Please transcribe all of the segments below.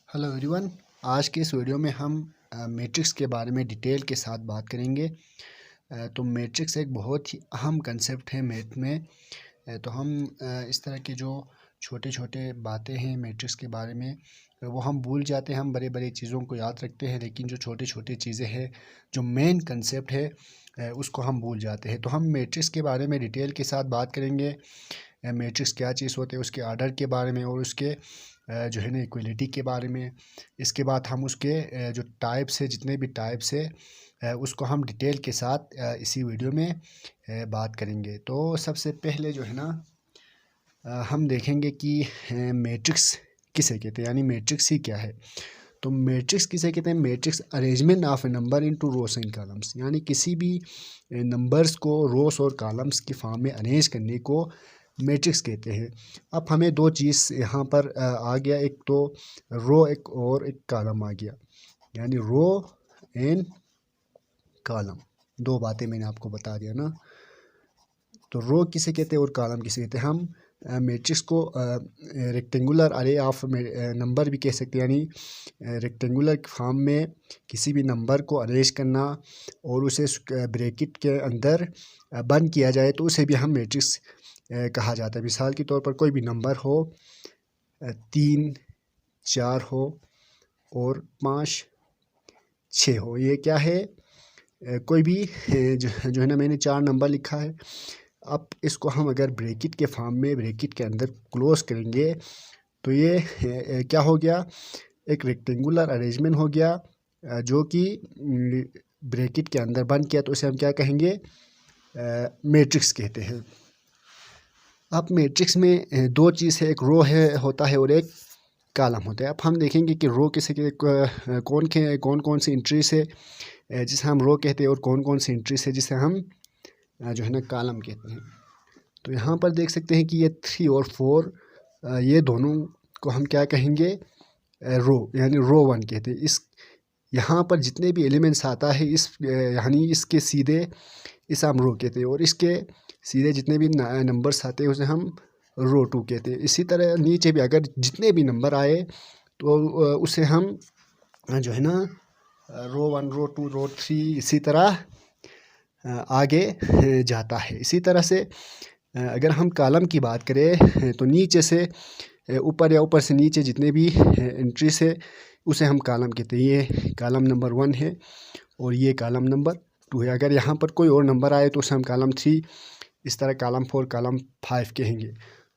Hello everyone. आज के इस वीडियो में हम मैट्रिक्स के बारे में डिटेल के साथ बात करेंगे। तो मैट्रिक्स एक बहुत ही अहम कंसेप्ट है मैथ में। तो हम इस तरह के जो छोटे छोटे बातें हैं मैट्रिक्स के बारे में वो हम भूल जाते हैं। हम बड़े बड़े चीज़ों को याद रखते हैं, लेकिन जो छोटी छोटी चीज़ें हैं, जो मेन कंसेप्ट है उसको हम भूल जाते हैं। तो हम मैट्रिक्स के बारे में डिटेल के साथ बात करेंगे। मैट्रिक्स क्या चीज़ होते हैं, उसके आर्डर के बारे में, और उसके जो है ना इक्वलिटी के बारे में। इसके बाद हम उसके जो टाइप्स है, जितने भी टाइप्स है उसको हम डिटेल के साथ इसी वीडियो में बात करेंगे। तो सबसे पहले जो है ना हम देखेंगे कि मैट्रिक्स किसे कहते हैं, यानी मैट्रिक्स ही क्या है। तो मैट्रिक्स किसे कहते हैं? Matrix arrangement of a number into rows and columns, यानी किसी भी नंबर्स को रोस और कॉलम्स की फॉर्म में अरेंज करने को मैट्रिक्स कहते हैं। अब हमें दो चीज़ यहाँ पर आ गया, एक तो रो, एक और एक कॉलम आ गया, यानी रो एंड कॉलम। दो बातें मैंने आपको बता दिया ना। तो रो किसे कहते हैं और कॉलम किसे कहते हैं? हम मैट्रिक्स को रेक्टेंगुलर अरे ऑफ नंबर भी कह सकते हैं, यानी रेक्टेंगुलर फॉर्म में किसी भी नंबर को अरेंज करना और उसे ब्रैकेट के अंदर बंद किया जाए तो उसे भी हम मैट्रिक्स कहा जाता है। मिसाल के तौर पर कोई भी नंबर हो, 3, 4 हो और 5, 6 हो, ये क्या है? कोई भी जो है ना, मैंने 4 नंबर लिखा है। अब इसको हम अगर ब्रैकेट के फॉर्म में ब्रैकेट के अंदर क्लोज करेंगे तो ये क्या हो गया? एक रेक्टेंगुलर अरेंजमेंट हो गया, जो कि ब्रैकेट के अंदर बंद किया तो उसे हम क्या कहेंगे? मैट्रिक्स कहते हैं। अब मैट्रिक्स में दो चीज़ है, एक रो है होता है और एक कॉलम होता है। अब हम देखेंगे कि रो किसे कौन कौन सी एंट्रीज है जिसे हम रो कहते हैं, और कौन कौन सी एंट्रीज है जिसे हम जो है ना कॉलम कहते हैं। तो यहाँ पर देख सकते हैं कि ये 3 और 4 ये दोनों को हम क्या कहेंगे? रो, यानी रो 1 कहते हैं। इस यहाँ पर जितने भी एलिमेंट्स आता है यानी इसके सीधे इसे हम रो कहते हैं, और इसके सीधे जितने भी नंबर्स आते हैं उसे हम रो 2 कहते हैं। इसी तरह नीचे भी अगर जितने भी नंबर आए तो उसे हम जो है ना रो 1, रो 2, रो 3 इसी तरह आगे जाता है। इसी तरह से अगर हम कॉलम की बात करें तो नीचे से ऊपर या ऊपर से नीचे जितने भी एंट्री से उसे हम कॉलम कहते हैं। ये कॉलम नंबर 1 है और ये कॉलम नंबर 2 है। अगर यहाँ पर कोई और नंबर आए तो उसे हम कॉलम 3, इस तरह कॉलम 4, कॉलम 5 कहेंगे।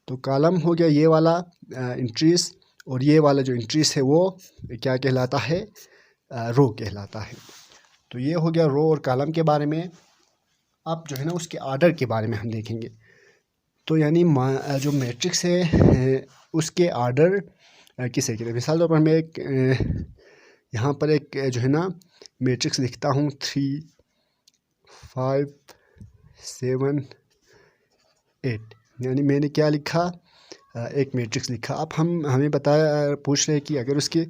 तो कॉलम हो गया ये वाला एंट्रीज, और ये वाला जो एंट्रीज है वो क्या कहलाता है? रो कहलाता है। तो ये हो गया रो और कॉलम के बारे में। अब जो है ना उसके आर्डर के बारे में हम देखेंगे। तो यानी जो मैट्रिक्स है उसके आर्डर किसे कहते हैं? मिसाल तौर पर मैं एक यहाँ पर एक जो है ना मैट्रिक्स लिखता हूँ 3, 5, 7, 8, यानी मैंने क्या लिखा? एक मैट्रिक्स लिखा। अब हमें पूछ रहे हैं कि अगर उसके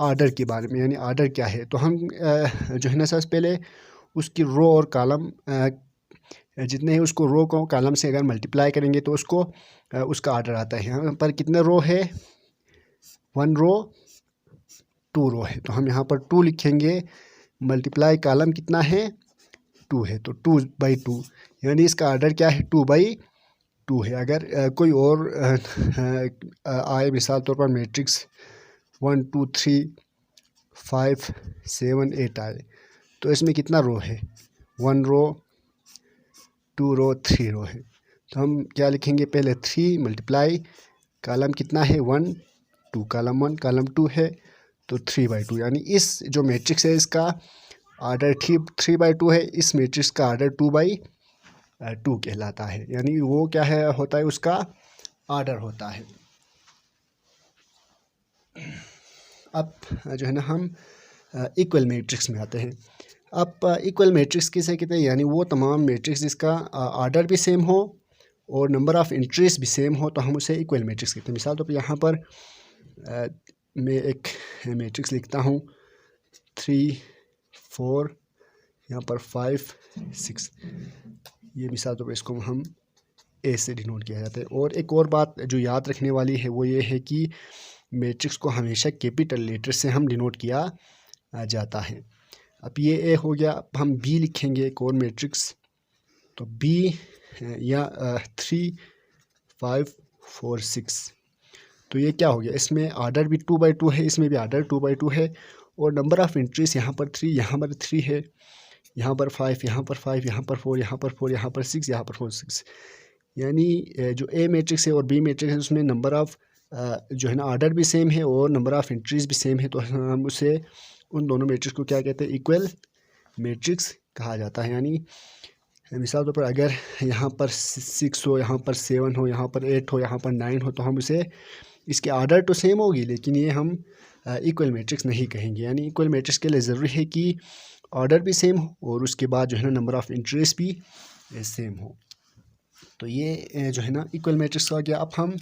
आर्डर के बारे में, यानी आर्डर क्या है, तो हम जो है ना सबसे पहले उसकी रो और कॉलम जितने हैं उसको रो को कॉलम से अगर मल्टीप्लाई करेंगे तो उसका आर्डर आता है। यहाँ पर कितने रो है? 1 रो, 2 रो है, तो हम यहाँ पर 2 लिखेंगे। मल्टीप्लाई कॉलम कितना है? 2 है, तो 2/2, यानी इसका आर्डर क्या है? 2/2 है। अगर कोई और आए, मिसाल तौर पर मैट्रिक्स 1, 2, 3, 5, 7, 8 आए, तो इसमें कितना रो है? 1 रो, 2 रो, 3 रो है। तो हम क्या लिखेंगे? पहले 3 मल्टीप्लाई कॉलम कितना है? 1, 2, कॉलम 1, कॉलम 2 है, तो 3/2, यानी इस जो मैट्रिक्स है इसका आर्डर 3/2 है। इस मैट्रिक्स का आर्डर 2/2 कहलाता है, यानी वो क्या है होता है? उसका आर्डर होता है। अब जो है ना हम इक्वल मैट्रिक्स में आते हैं। अब इक्वल मैट्रिक्स किसे कहते हैं? यानी वो तमाम मैट्रिक्स जिसका आर्डर भी सेम हो और नंबर ऑफ़ एंट्रीज भी सेम हो, तो हम उसे इक्वल मैट्रिक्स कहते हैं। मिसाल तो यहाँ पर मैं एक मैट्रिक्स लिखता हूँ 3, 4, यहाँ पर 5, 6, ये मिसाल तो इसको हम ए से डिनोट किया जाता है। और एक और बात जो याद रखने वाली है वो ये है कि मैट्रिक्स को हमेशा कैपिटल लेटर से हम डिनोट किया जाता है। अब ये ए हो गया। अब हम बी लिखेंगे एक और मैट्रिक्स, तो बी या 3 5 4 6। तो ये क्या हो गया, इसमें आर्डर भी 2/2 है, इसमें भी आर्डर 2/2 है, और नंबर ऑफ़ एंट्रीज यहाँ पर 3, यहाँ पर 3 है, यहाँ पर 5, यहाँ पर 5, यहाँ पर 4, यहाँ पर 4, यहाँ पर 6, यहाँ पर 4 6। यानी जो ए मैट्रिक्स है और बी मैट्रिक्स है उसमें नंबर ऑफ़ जो है ना आर्डर भी सेम है और नंबर ऑफ़ एंट्रीज भी सेम है। तो हम उसे उन दोनों मैट्रिक्स को क्या कहते हैं, इक्वल मैट्रिक्स कहा जाता है। यानी मिसाल तौर पर अगर यहाँ पर 6 हो, यहाँ पर 7 हो, यहाँ पर 8 हो, यहाँ पर 9 हो, तो हम उसे इसके आर्डर तो सेम होगी लेकिन ये हम इक्वल मैट्रिक्स नहीं कहेंगे। यानी इक्वल मैट्रिक्स के लिए ज़रूरी है कि ऑर्डर भी सेम हो और उसके बाद जो है ना नंबर ऑफ़ एंट्रीज भी सेम हो। तो ये जो है ना इक्वल मैट्रिक्स आ गया। अब हम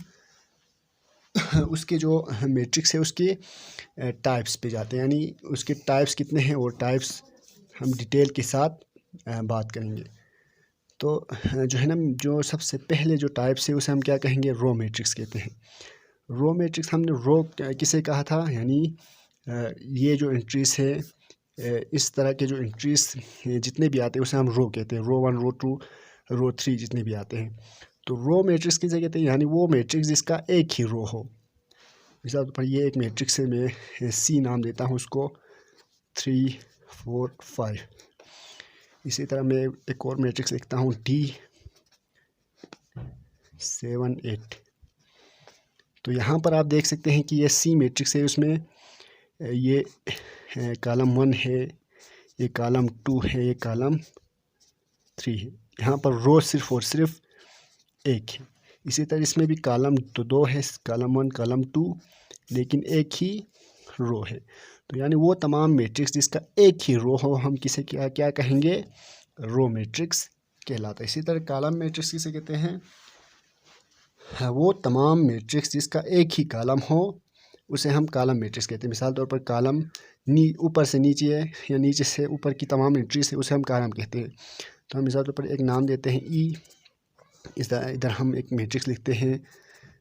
उसके जो मैट्रिक्स है उसके टाइप्स पे जाते हैं, यानी उसके टाइप्स कितने हैं और टाइप्स हम डिटेल के साथ बात करेंगे। तो जो है ना जो सबसे पहले जो टाइप्स है उसे हम क्या कहेंगे, रो मैट्रिक्स कहते हैं। रो मैट्रिक्स हमने रो किसे कहा था, यानी ये जो एंट्रीज है इस तरह के जो एंट्रीज जितने भी आते हैं उसे हम रो कहते हैं। रो 1, रो 2, रो 3 जितने भी आते हैं तो रो मैट्रिक्स किसे कहते हैं, यानी वो मैट्रिक्स जिसका एक ही रो हो। मिसाल पर ये एक मैट्रिक्स है, मैं सी नाम देता हूँ उसको, 3 4 5। इसी तरह मैं एक और मैट्रिक्स लिखता हूँ D 7 8। तो यहाँ पर आप देख सकते हैं कि ये सी मैट्रिक्स है, उसमें ये कॉलम 1 है, ये कॉलम 2 है, ये कॉलम 3 है। यहाँ पर रो सिर्फ और सिर्फ एक है। इसी तरह इसमें भी कॉलम तो 2 है, कॉलम 1 कॉलम 2, लेकिन एक ही रो है। तो यानी वो तमाम मैट्रिक्स जिसका एक ही रो हो हम किसे क्या कहेंगे, रो मैट्रिक्स कहलाता है। इसी तरह कॉलम मैट्रिक्स किसे कहते हैं, वो तमाम मैट्रिक्स जिसका एक ही कॉलम हो उसे हम कॉलम मैट्रिक्स कहते हैं। मिसाल तौर पर कॉलम ऊपर से नीचे है या नीचे से ऊपर की तमाम एंट्रीज है उसे हम कॉलम कहते हैं। तो हम मिसाल तौर पर एक नाम देते हैं ई, इधर हम एक मैट्रिक्स लिखते हैं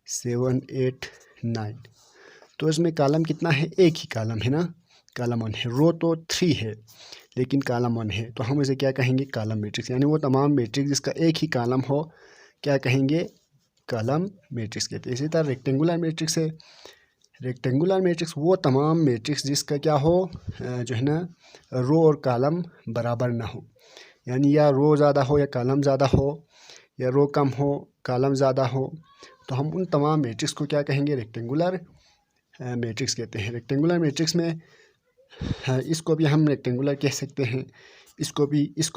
7 8 9। तो इसमें कॉलम कितना है, एक ही कॉलम है ना, कॉलम 1 है। रो तो 3 है लेकिन कॉलम 1 है, तो हम इसे क्या कहेंगे, कॉलम मैट्रिक्स। यानी वो तमाम मैट्रिक्स जिसका एक ही कॉलम हो क्या कहेंगे, कॉलम मैट्रिक्स कहते हैं। इसी तरह रेक्टेंगुलर मैट्रिक्स है। रेक्टेंगुलर मैट्रिक्स वो तमाम मैट्रिक्स जिसका क्या हो, जो है ना रो और कॉलम बराबर ना हो, यानी या रो ज़्यादा हो या कॉलम ज़्यादा हो, या रो कम हो कॉलम ज़्यादा हो, तो हम उन तमाम मैट्रिक्स को क्या कहेंगे, रेक्टेंगुलर मैट्रिक्स कहते हैं। रेक्टेंगुलर मैट्रिक्स में इसको भी हम रेक्टेंगुलर कह सकते हैं, इसको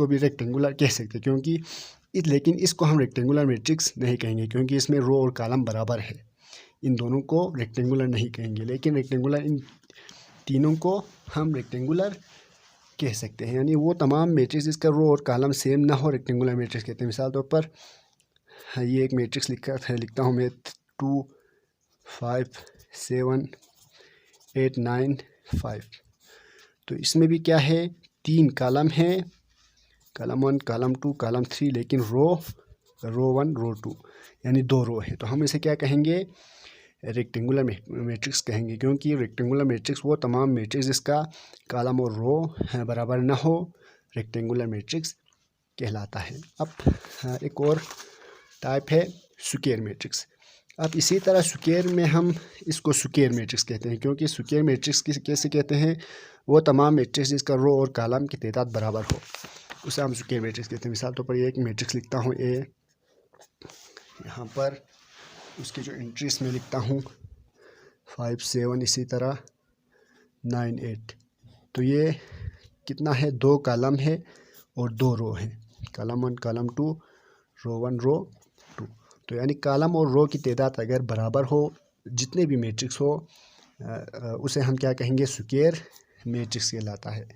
भी रेक्टेंगुलर कह सकते हैं, क्योंकि लेकिन इसको हम रेक्टेंगुलर मैट्रिक्स नहीं कहेंगे क्योंकि इसमें रो और कॉलम बराबर है। इन दोनों को रेक्टेंगुलर नहीं कहेंगे, लेकिन रेक्टेंगुलर इन तीनों को हम रेक्टेंगुलर कह सकते हैं। यानी वो तमाम मैट्रिक्स जिसका रो और कॉलम सेम ना हो रेक्टेंगुलर मैट्रिक्स कहते हैं। मिसाल तौर पर ये एक मैट्रिक्स लिखता हूँ मैं 2 5 7 8 9 5। तो इसमें भी क्या है, 3 कॉलम है, कॉलम 1 कॉलम 2 कॉलम 3, लेकिन रो 1 रो 2 यानी 2 रो है। तो हम इसे क्या कहेंगे, रेक्टेंगुलर मैट्रिक्स कहेंगे, क्योंकि रेक्टेंगुलर मैट्रिक्स वो तमाम मैट्रिक्स जिसका कॉलम और रो बराबर ना हो रेक्टेंगुलर मैट्रिक्स कहलाता है। अब एक और टाइप है स्क्वायर मैट्रिक्स। अब इसी तरह स्क्वायर में हम इसको स्क्वायर मैट्रिक्स कहते हैं, क्योंकि स्क्वायर मैट्रिक्स कैसे कहते हैं, वो तमाम मैट्रिक्स जिसका रो और कॉलम की तादाद बराबर हो उसे हम स्क्वायर मैट्रिक्स कहते हैं। मिसाल तौर पर ये एक मैट्रिक्स लिखता हूँ ए, यहाँ पर उसकी जो एंट्रीज में लिखता हूँ 5 7, इसी तरह 9 8। तो ये कितना है, 2 कॉलम है और 2 रो है, कॉलम 1 कॉलम 2 रो 1 रो 2। तो यानी कॉलम और रो की तादाद अगर बराबर हो, जितने भी मैट्रिक्स हो उसे हम क्या कहेंगे, स्क्वायर मैट्रिक्स कहलाता है।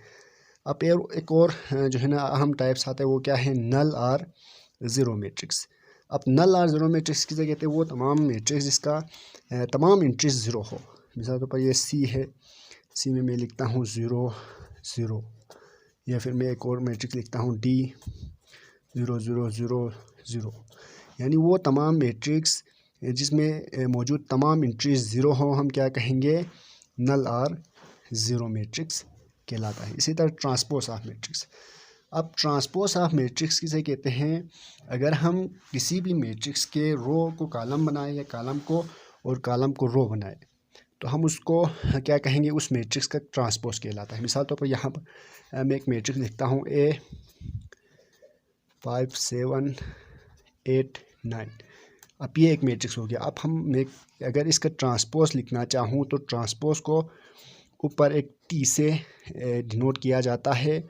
अब एक और जो है ना अहम टाइप्स आता है, वो क्या है, नल और ज़ीरो मैट्रिक्स। अब नल और ज़ीरो मैट्रिक्स किसे कहते हैं, वो तमाम मैट्रिक्स जिसका तमाम एंट्रीज ज़ीरो हो। मिसाल तौर पर ये सी है, सी में मैं लिखता हूँ 0 0, या फिर मैं एक और मैट्रिक्स लिखता हूँ D 0 0 0 0। यानी वो तमाम मैट्रिक्स जिसमें मौजूद तमाम एंट्रीज ज़ीरो हो, हम क्या कहेंगे, नल और ज़ीरो मैट्रिक्स कहलाता है। इसी तरह ट्रांसपोज ऑफ मैट्रिक्स। अब ट्रांसपोज ऑफ मैट्रिक्स किसे कहते हैं? अगर हम किसी भी मैट्रिक्स के रो को कॉलम बनाएं या कॉलम को और कॉलम को रो बनाएं तो हम उसको क्या कहेंगे, उस मैट्रिक्स का ट्रांसपोज कहलाता है। मिसाल तौर पर यहाँ पर मैं एक मैट्रिक्स लिखता हूँ A 5 7 8 9। अब ये एक मैट्रिक्स हो गया। अब अगर इसका ट्रांसपोज लिखना चाहूँ तो ट्रांसपोज को ऊपर एक T से डिनोट किया जाता है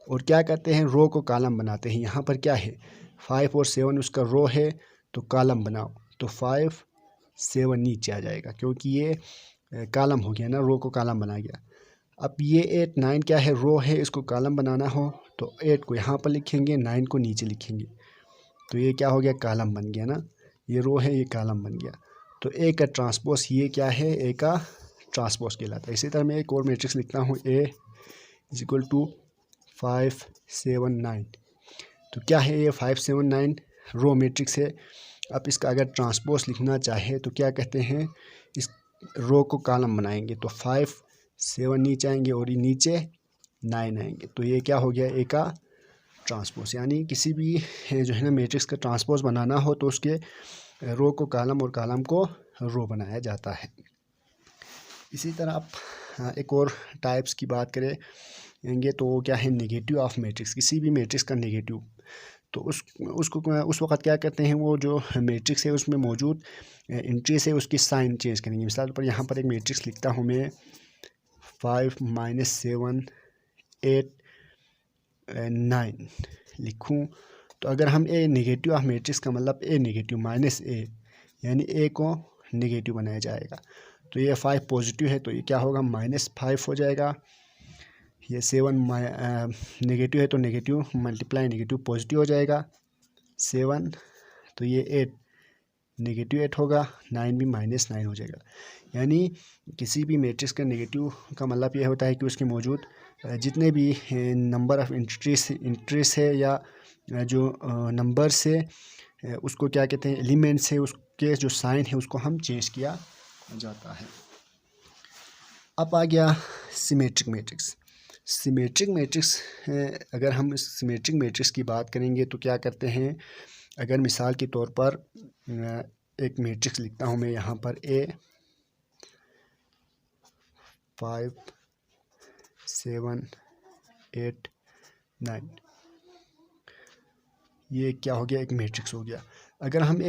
और क्या करते हैं, रो को कॉलम बनाते हैं। यहाँ पर क्या है, 5 और 7 उसका रो है तो कॉलम बनाओ, तो 5 7 नीचे आ जाएगा क्योंकि ये कॉलम हो गया ना, रो को कॉलम बना गया। अब ये 8 9 क्या है, रो है, इसको कॉलम बनाना हो तो 8 को यहाँ पर लिखेंगे, 9 को नीचे लिखेंगे, तो ये क्या हो गया, कॉलम बन गया ना, ये रो है, ये कॉलम बन गया। तो ए का ट्रांसपोज ये क्या है, ए का ट्रांसपोज कहलाता है। इसी तरह मैं एक और मैट्रिक्स लिखता हूँ A = 5 7 9। तो क्या है ये 5 7 9 रो मैट्रिक्स है। अब इसका अगर ट्रांसपोज लिखना चाहे तो क्या कहते हैं, इस रो को कॉलम बनाएंगे तो 5 7 नीचे आएंगे और ये नीचे 9 आएंगे, तो ये क्या हो गया, ए का ट्रांसपोज। यानी किसी भी जो है ना मैट्रिक्स का ट्रांसपोज बनाना हो तो उसके रो को कॉलम और कॉलम को रो बनाया जाता है। इसी तरह आप एक और टाइप्स की बात करेंगे तो वो क्या है, नेगेटिव ऑफ मैट्रिक्स। किसी भी मैट्रिक्स का नेगेटिव, तो उसको उस वक्त क्या करते हैं, वो जो मैट्रिक्स है उसमें मौजूद एंट्री से उसकी साइन चेंज करेंगे। मिसाल पर यहाँ पर एक मैट्रिक्स लिखता हूँ मैं 5 -7 8 9 लिखूँ, तो अगर हम ए नेगेटिव ऑफ मैट्रिक्स का मतलब ए नेगेटिव -a यानी ए को नेगेटिव बनाया जाएगा। तो ये 5 पॉजिटिव है तो ये क्या होगा, -5 हो जाएगा। ये 7 नेगेटिव है तो नेगेटिव मल्टीप्लाई नेगेटिव पॉजिटिव हो जाएगा 7, तो ये 8 नेगेटिव 8 होगा, 9 भी -9 हो जाएगा। यानी किसी भी मैट्रिक्स का नेगेटिव का मतलब ये होता है कि उसके मौजूद जितने भी नंबर ऑफ इंट्रीज है या जो नंबर से उसको क्या कहते हैं, एलिमेंट्स है, उसके जो साइन है उसको हम चेंज किया जाता है। अब आ गया सिमेट्रिक मैट्रिक्स। सिमेट्रिक मैट्रिक्स, अगर हम इस सिमेट्रिक मैट्रिक्स की बात करेंगे तो क्या करते हैं, अगर मिसाल के तौर पर एक मैट्रिक्स लिखता हूँ मैं यहाँ पर A 5 7 8 9, ये क्या हो गया, एक मैट्रिक्स हो गया। अगर हम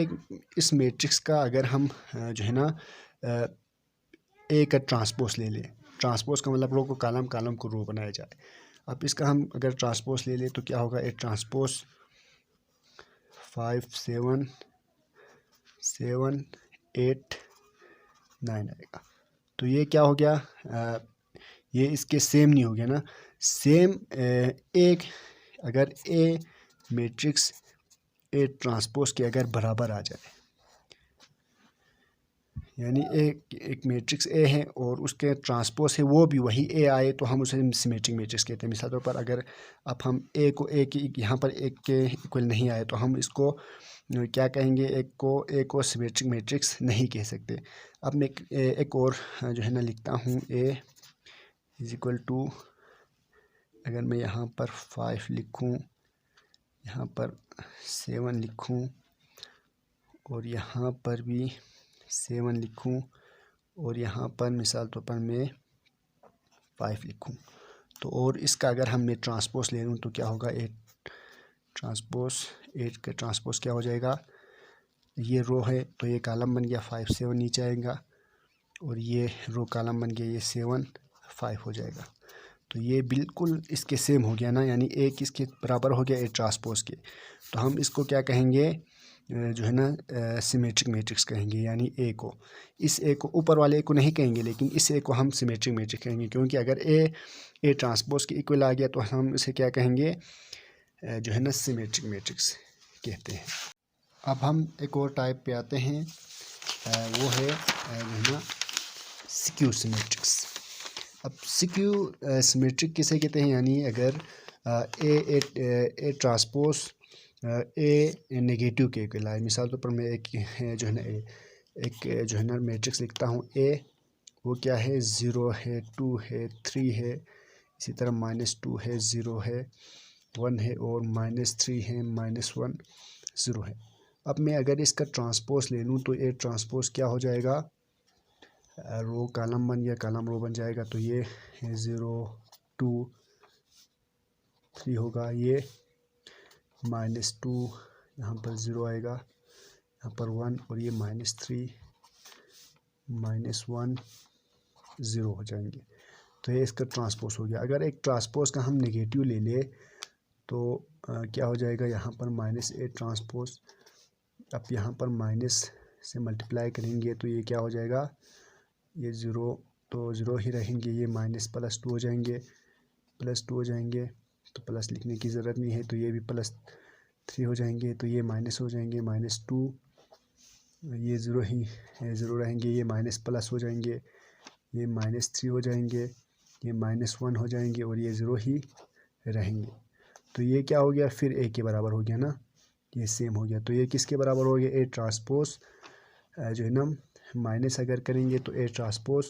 इस मैट्रिक्स का अगर हम जो है ना ए का ट्रांसपोज ले लें, ट्रांसपोज का मतलब रो को कॉलम, कॉलम को रो बनाया जाए। अब इसका हम अगर ट्रांसपोज ले लें तो क्या होगा, ए ट्रांसपोज 5 7 7 8 9 आएगा। तो ये क्या हो गया, ये इसके सेम नहीं हो गया ना, सेम एक अगर ए मैट्रिक्स ए ट्रांसपोज के अगर बराबर आ जाए, यानी एक मैट्रिक्स ए है और उसके ट्रांसपोज है वो भी वही ए आए तो हम उसे सिमेट्रिक मैट्रिक्स कहते हैं। मिसाल तौर पर अगर अब हम ए को ए की यहाँ पर एक के इक्वल नहीं आए तो हम इसको क्या कहेंगे, ए को सिमेट्रिक मैट्रिक्स नहीं कह सकते। अब मैं एक और जो है ना लिखता हूँ A = अगर मैं यहाँ पर 5 लिखूँ, यहाँ पर 7 लिखूँ और यहाँ पर भी 7 लिखूँ और यहाँ पर मिसाल तौर पर मैं 5 लिखूँ, तो और इसका अगर हम मैं ट्रांसपोज ले लूँ तो क्या होगा, 8 ट्रांसपोज 8 का ट्रांसपोज क्या हो जाएगा, ये रो है तो ये कॉलम बन गया, 5 7 नीचे आएगा और ये रो कॉलम बन गया, ये 7 5 हो जाएगा। तो ये बिल्कुल इसके सेम हो गया ना, यानी ए किसके बराबर हो गया, ए ट्रांसपोज के। तो हम इसको क्या कहेंगे, जो है ना सिमेट्रिक मैट्रिक्स कहेंगे। यानी ए को, इस ए को ऊपर वाले ए को नहीं कहेंगे लेकिन इस ए को हम सिमेट्रिक मैट्रिक्स कहेंगे, क्योंकि अगर ए ट्रांसपोज के इक्वल आ गया तो हम इसे क्या कहेंगे, जो है ना सिमेट्रिक मैट्रिक्स कहते हैं। अब हम एक और टाइप पे आते हैं, वो है जो है ना स्क्यू सिमेट्रिक्स। अब स्क्यू सिमेट्रिक किसे कहते हैं, यानी अगर ए ट्रांसपोज ए नेगेटिव के इक्वल है। मिसाल के तौर पर मैं एक जो है ना एक जो है ना मैट्रिक्स लिखता हूँ ए, वो क्या है, 0 है, 2 है, 3 है, इसी तरह -2 है, 0 है, 1 है और -3 है, -1, 0 है। अब मैं अगर इसका ट्रांसपोज ले लूँ तो ये ट्रांसपोज क्या हो जाएगा, रो कॉलम 1 या कॉलम रो बन जाएगा। तो ये 0 2 3 होगा, ये -2 यहाँ पर 0 आएगा, यहाँ पर 1 और ये -3 -1 0 हो जाएंगे। तो ये इसका ट्रांसपोज हो गया। अगर एक ट्रांसपोज का हम नेगेटिव ले ले तो क्या हो जाएगा, यहाँ पर -a ट्रांसपोज, अब यहाँ पर माइनस से मल्टीप्लाई करेंगे तो ये क्या हो जाएगा, ये 0 तो 0 ही रहेंगे, ये -+2 हो जाएंगे, +2 हो जाएंगे, तो प्लस लिखने की ज़रूरत नहीं है, तो ये भी +3 हो जाएंगे, तो ये माइनस हो जाएंगे, -2, ये 0 ही 0 रहेंगे, ये प्लस हो जाएंगे, ये -3 हो जाएंगे, ये -1 हो जाएंगे और ये 0 ही रहेंगे। तो ये क्या हो गया, फिर ए के बराबर हो गया ना, ये सेम हो गया। तो ये किसके बराबर हो गया, ए ट्रांसपोज जो है ना, माइनस अगर करेंगे तो ए ट्रांसपोज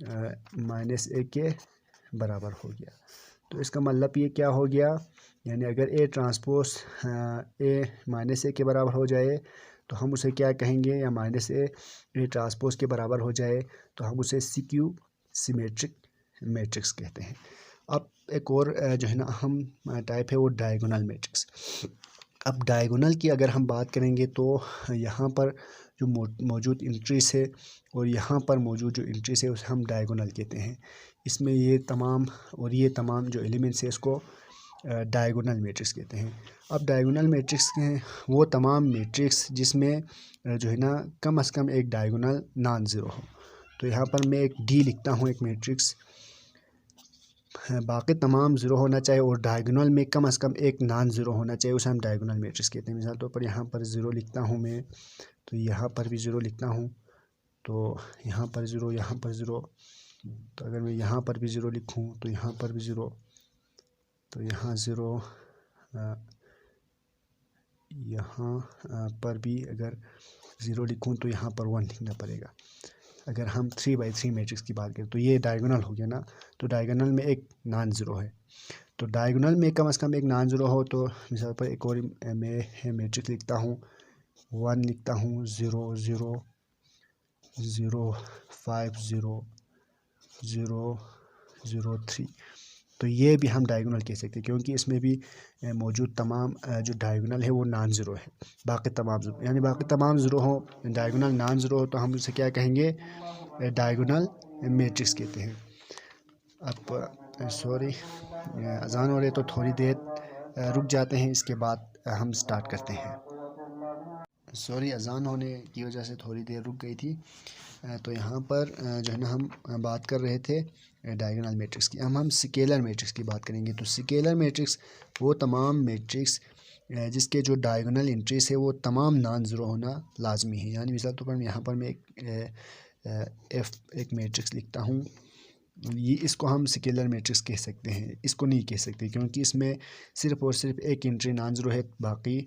-a के बराबर हो गया। तो इसका मतलब ये क्या हो गया, यानी अगर ए ट्रांसपोज ए -a के बराबर हो जाए तो हम उसे क्या कहेंगे, या -a ट्रांसपोज के बराबर हो जाए तो हम उसे CQ सिमेट्रिक मैट्रिक्स कहते हैं। अब एक और जो है ना अहम टाइप है वो डायगोनल मैट्रिक्स। अब डायगोनल की अगर हम बात करेंगे तो यहाँ पर जो मौजूद इंट्रीज है और यहाँ पर मौजूद जो इंट्रीज है उसे हम डायगोनल कहते हैं। इसमें ये तमाम जो एलिमेंट्स है इसको डायगोनल मैट्रिक्स कहते हैं। अब डायगोनल मैट्रिक्स हैं वो तमाम मैट्रिक्स जिसमें जो है ना कम से कम एक डायगोनल नॉन ज़ीरो हो। तो यहाँ पर मैं एक D लिखता हूँ, एक मैट्रिक्स, बाकी तमाम ज़ीरो होना चाहिए और डायगोनल में कम से कम एक नॉन ज़ीरो होना चाहिए, उसे हम डायगोनल मैट्रिक्स कहते हैं। मिसाल तौर पर यहाँ पर 0 लिखता हूँ मैं, तो यहाँ पर भी 0 लिखता हूँ, तो यहाँ पर 0, यहाँ पर 0, तो अगर मैं यहाँ पर भी 0 लिखूँ तो यहाँ पर भी 0, तो यहाँ 0, यहाँ पर भी अगर 0 लिखूँ तो यहाँ पर 1 लिखना पड़ेगा। अगर हम 3/3 मैट्रिक्स की बात करें तो ये डायगोनल हो गया ना, तो डायगोनल में एक नॉन ज़ीरो है। तो डायगोनल में कम से कम एक नॉन ज़ीरो हो, तो मिसाल पर एक और मैं मैट्रिक्स लिखता हूँ, 1 लिखता हूँ, 0 0 0 5 0 0 0 3, तो ये भी हम डायगोनल कह सकते हैं क्योंकि इसमें भी मौजूद तमाम जो डायगोनल है वो नॉन ज़ीरो है। बाकी तमाम ज़ीरो, यानी बाकी तमाम ज़ीरो हो, डायगोनल नॉन ज़ीरो हो, तो हम उसे क्या कहेंगे, डायगोनल मैट्रिक्स कहते हैं। अब सॉरी अजान हो रहे तो थोड़ी देर रुक जाते हैं, इसके बाद हम स्टार्ट करते हैं। सॉरी अजान होने की वजह से थोड़ी देर रुक गई थी। तो यहाँ पर जो है ना हम बात कर रहे थे डायगोनल मैट्रिक्स की। हम स्केलर मैट्रिक्स की बात करेंगे। तो स्केलर मैट्रिक्स वो तमाम मैट्रिक्स जिसके जो डायगोनल एंट्रीज है वो तमाम नॉन ज़ीरो होना लाजमी है। यानी मिसाल तौर पर यहाँ पर मैं एक मैट्रिक्स लिखता हूँ, ये इसको हम स्केलर मैट्रिक्स कह सकते हैं, इसको नहीं कह सकते क्योंकि इसमें सिर्फ और सिर्फ एक एंट्री नॉन ज़ीरो है, बाकी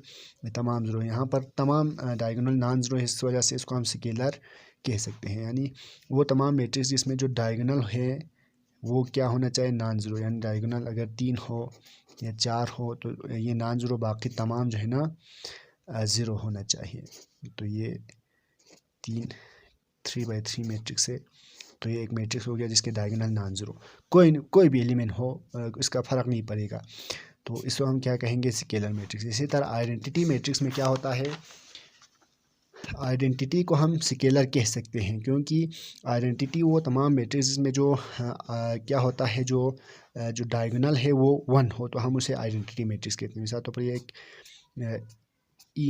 तमाम ज़ीरो है। यहाँ पर तमाम डायगोनल नॉन ज़ीरो है, इस वजह से इसको हम स्केलर कह सकते हैं। यानी वो तमाम मैट्रिक्स जिसमें जो डायगोनल है वो क्या होना चाहिए, नॉन ज़ीरो। यानी डायगोनल अगर 3 हो या 4 हो तो ये नॉन ज़ीरो, बाकी तमाम जो है ना ज़ीरो होना चाहिए। तो ये 3/3 मैट्रिक्स है। तो ये एक मैट्रिक्स हो गया जिसके डायगोनल नॉन ज़ीरो, कोई भी एलिमेंट हो इसका फ़र्क नहीं पड़ेगा, तो इसको हम क्या कहेंगे, स्केलर मैट्रिक्स। इसी तरह आइडेंटिटी मैट्रिक्स में क्या होता है, आइडेंटिटी को हम स्केलर कह सकते हैं क्योंकि आइडेंटिटी वो तमाम मैट्रिक्स में जो क्या होता है, जो डायगोनल है वो 1 हो तो हम उसे आइडेंटिटी मैट्रिक्स कहते हैं। मिसाल तौर पर ये एक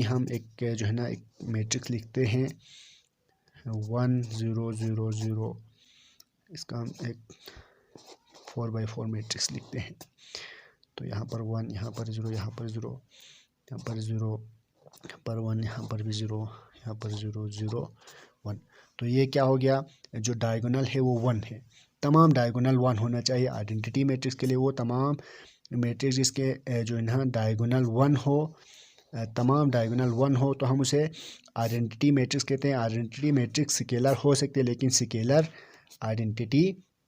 हम एक जो है ना एक मैट्रिक्स लिखते हैं 1 0 0 0, इसका हम एक 4/4 मैट्रिक्स लिखते हैं। तो यहाँ पर 1, यहाँ पर 0, यहाँ पर 0, यहाँ पर 0, यहाँ पर 1, यहाँ पर भी 0, यहाँ पर 0 0 1। तो ये क्या हो गया, जो डायगोनल है वो 1 है, तमाम डायगोनल 1 होना चाहिए। आइडेंटिटी मैट्रिक्स के लिए वो तमाम मैट्रिक्स जिसके जो है ना डायगोनल 1 हो तमाम डायगोनल 1 हो तो हम उसे आइडेंटिटी मैट्रिक्स कहते हैं। आइडेंटिटी मैट्रिक्स स्केलर हो सकते हैं लेकिन स्केलर आइडेंटिटी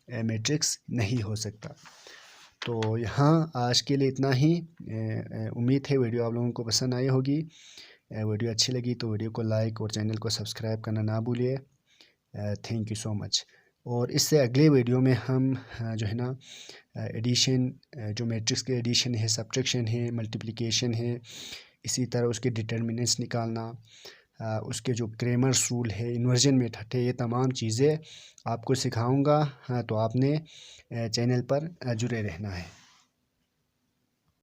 मैट्रिक्स नहीं हो सकता। तो यहाँ आज के लिए इतना ही। उम्मीद है वीडियो आप लोगों को पसंद आई होगी। वीडियो अच्छी लगी तो वीडियो को लाइक और चैनल को सब्सक्राइब करना ना भूलिए। Thank you so much. और इससे अगले वीडियो में हम जो है ना एडिशन, जो मैट्रिक्स के एडिशन है, सब्ट्रैक्शन है, मल्टीप्लिकेशन है, इसी तरह उसके डिटर्मिनेंट्स निकालना, उसके जो क्रेमर्स रूल है, इन्वर्जन मेथड है, ये तमाम चीज़ें आपको सिखाऊंगा। हाँ, तो आपने चैनल पर जुड़े रहना है।